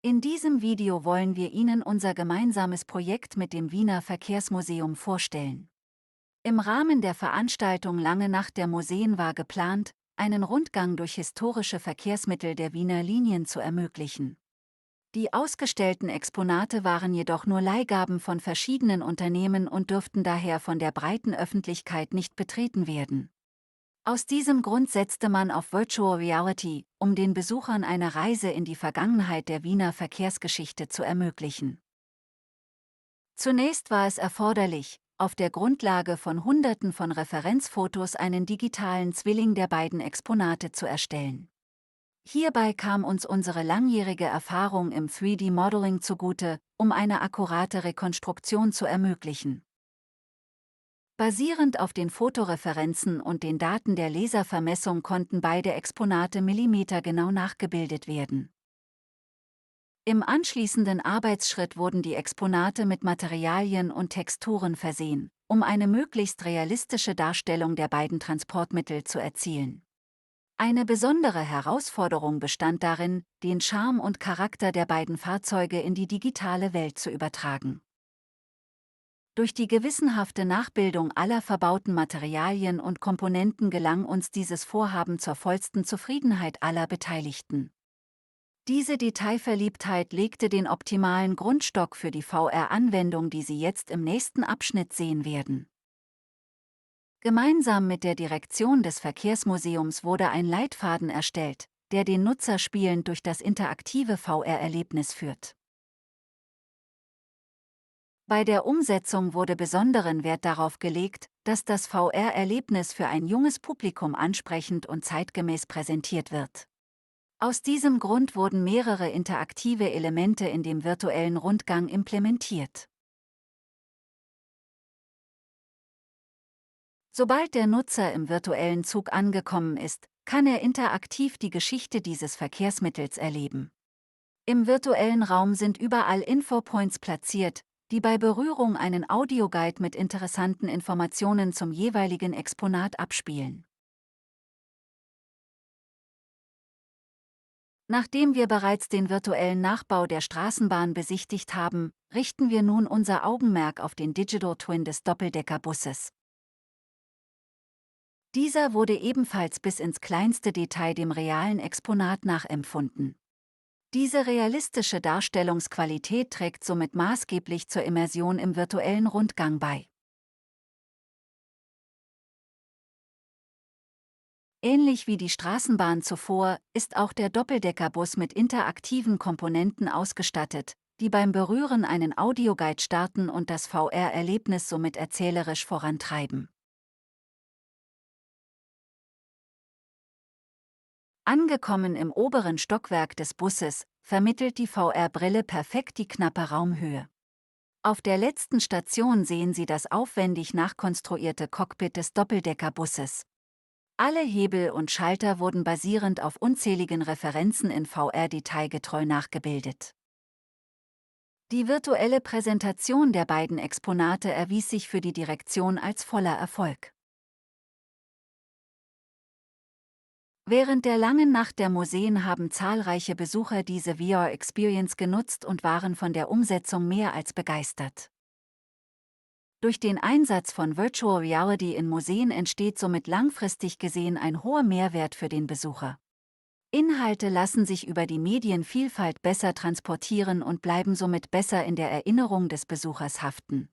In diesem Video wollen wir Ihnen unser gemeinsames Projekt mit dem Wiener Verkehrsmuseum vorstellen. Im Rahmen der Veranstaltung Lange Nacht der Museen war geplant, einen Rundgang durch historische Verkehrsmittel der Wiener Linien zu ermöglichen. Die ausgestellten Exponate waren jedoch nur Leihgaben von verschiedenen Unternehmen und dürften daher von der breiten Öffentlichkeit nicht betreten werden. Aus diesem Grund setzte man auf Virtual Reality, um den Besuchern eine Reise in die Vergangenheit der Wiener Verkehrsgeschichte zu ermöglichen. Zunächst war es erforderlich, auf der Grundlage von Hunderten von Referenzfotos einen digitalen Zwilling der beiden Exponate zu erstellen. Hierbei kam uns unsere langjährige Erfahrung im 3D-Modeling zugute, um eine akkurate Rekonstruktion zu ermöglichen. Basierend auf den Fotoreferenzen und den Daten der Laservermessung konnten beide Exponate millimetergenau nachgebildet werden. Im anschließenden Arbeitsschritt wurden die Exponate mit Materialien und Texturen versehen, um eine möglichst realistische Darstellung der beiden Transportmittel zu erzielen. Eine besondere Herausforderung bestand darin, den Charme und Charakter der beiden Fahrzeuge in die digitale Welt zu übertragen. Durch die gewissenhafte Nachbildung aller verbauten Materialien und Komponenten gelang uns dieses Vorhaben zur vollsten Zufriedenheit aller Beteiligten. Diese Detailverliebtheit legte den optimalen Grundstock für die VR-Anwendung, die Sie jetzt im nächsten Abschnitt sehen werden. Gemeinsam mit der Direktion des Verkehrsmuseums wurde ein Leitfaden erstellt, der den Nutzer spielend durch das interaktive VR-Erlebnis führt. Bei der Umsetzung wurde besonderen Wert darauf gelegt, dass das VR-Erlebnis für ein junges Publikum ansprechend und zeitgemäß präsentiert wird. Aus diesem Grund wurden mehrere interaktive Elemente in dem virtuellen Rundgang implementiert. Sobald der Nutzer im virtuellen Zug angekommen ist, kann er interaktiv die Geschichte dieses Verkehrsmittels erleben. Im virtuellen Raum sind überall Infopoints platziert, die bei Berührung einen Audioguide mit interessanten Informationen zum jeweiligen Exponat abspielen. Nachdem wir bereits den virtuellen Nachbau der Straßenbahn besichtigt haben, richten wir nun unser Augenmerk auf den Digital Twin des Doppeldeckerbusses. Dieser wurde ebenfalls bis ins kleinste Detail dem realen Exponat nachempfunden. Diese realistische Darstellungsqualität trägt somit maßgeblich zur Immersion im virtuellen Rundgang bei. Ähnlich wie die Straßenbahn zuvor, ist auch der Doppeldeckerbus mit interaktiven Komponenten ausgestattet, die beim Berühren einen Audioguide starten und das VR-Erlebnis somit erzählerisch vorantreiben. Angekommen im oberen Stockwerk des Busses, vermittelt die VR-Brille perfekt die knappe Raumhöhe. Auf der letzten Station sehen Sie das aufwendig nachkonstruierte Cockpit des Doppeldeckerbusses. Alle Hebel und Schalter wurden basierend auf unzähligen Referenzen in VR detailgetreu nachgebildet. Die virtuelle Präsentation der beiden Exponate erwies sich für die Direktion als voller Erfolg. Während der langen Nacht der Museen haben zahlreiche Besucher diese VR-Experience genutzt und waren von der Umsetzung mehr als begeistert. Durch den Einsatz von Virtual Reality in Museen entsteht somit langfristig gesehen ein hoher Mehrwert für den Besucher. Inhalte lassen sich über die Medienvielfalt besser transportieren und bleiben somit besser in der Erinnerung des Besuchers haften.